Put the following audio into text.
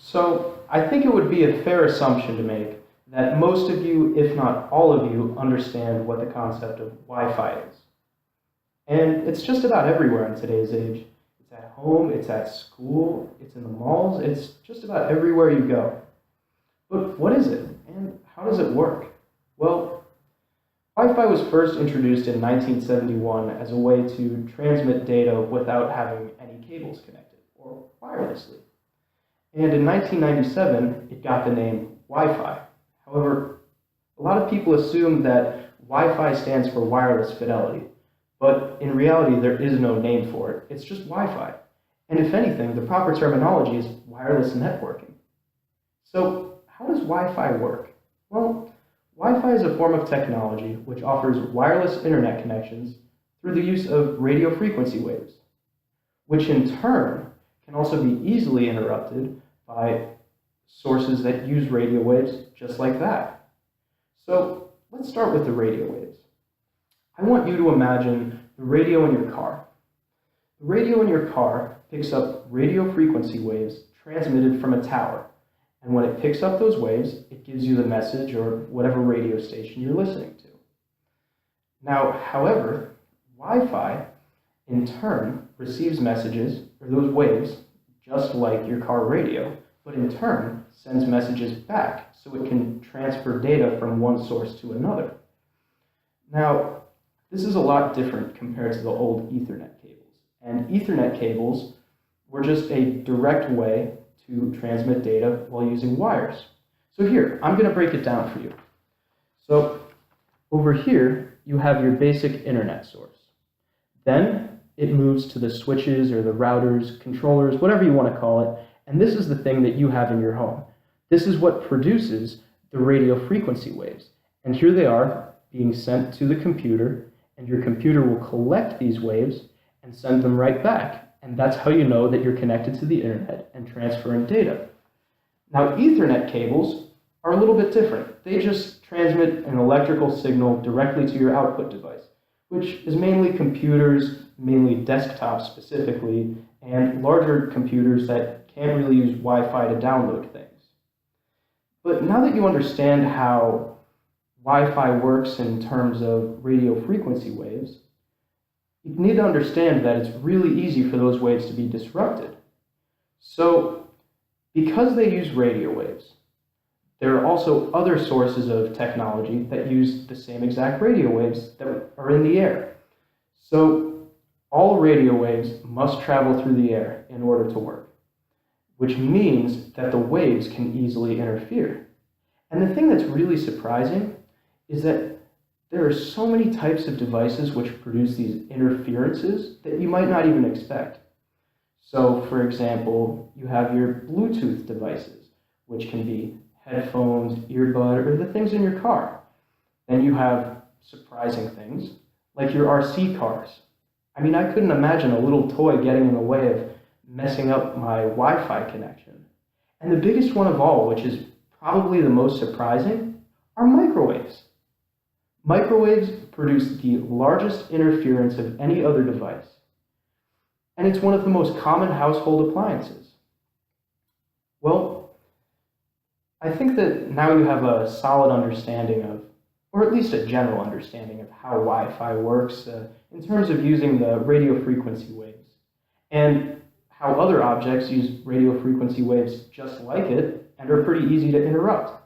So I think it would be a fair assumption to make that most of you, if not all of you, understand what the concept of Wi-Fi is. And it's just about everywhere in today's age. It's at home, it's at school, it's in the malls, it's just about everywhere you go. But what is it, and how does it work? Well, Wi-Fi was first introduced in 1971 as a way to transmit data without having any cables connected, or wirelessly. And in 1997, it got the name Wi-Fi. However, a lot of people assume that Wi-Fi stands for wireless fidelity, but in reality, there is no name for it. It's just Wi-Fi. And if anything, the proper terminology is wireless networking. So how does Wi-Fi work? Well, Wi-Fi is a form of technology which offers wireless internet connections through the use of radio frequency waves, which in turn can also be easily interrupted by sources that use radio waves just like that. So let's start with the radio waves. I want you to imagine the radio in your car. The radio in your car picks up radio frequency waves transmitted from a tower. And when it picks up those waves, it gives you the message or whatever radio station you're listening to. Now, however, Wi-Fi in turn receives messages, or those waves, just like your car radio, but in turn sends messages back so it can transfer data from one source to another. Now, this is a lot different compared to the old Ethernet cables. And Ethernet cables were just a direct way to transmit data while using wires. So here, I'm going to break it down for you. So over here, you have your basic internet source. Then it moves to the switches or the routers, controllers, whatever you want to call it, and this is the thing that you have in your home. This is what produces the radio frequency waves. And here they are being sent to the computer, and your computer will collect these waves and send them right back. And that's how you know that you're connected to the internet and transferring data. Now, Ethernet cables are a little bit different. They just transmit an electrical signal directly to your output device, which is mainly computers, mainly desktops specifically, and larger computers that can't really use Wi-Fi to download things. But now that you understand how Wi-Fi works in terms of radio frequency waves, you need to understand that it's really easy for those waves to be disrupted. So, because they use radio waves, there are also other sources of technology that use the same exact radio waves that are in the air. So, all radio waves must travel through the air in order to work, which means that the waves can easily interfere. And the thing that's really surprising is that there are so many types of devices which produce these interferences that you might not even expect. So, for example, you have your Bluetooth devices, which can be headphones, earbud, or the things in your car. Then you have surprising things, like your RC cars. I mean, I couldn't imagine a little toy getting in the way of messing up my Wi-Fi connection. And the biggest one of all, which is probably the most surprising, are microwaves. Microwaves produce the largest interference of any other device, and it's one of the most common household appliances. Well, I think that now you have a solid understanding of, or at least a general understanding of how Wi-Fi works in terms of using the radio frequency waves, and how other objects use radio frequency waves just like it and are pretty easy to interrupt.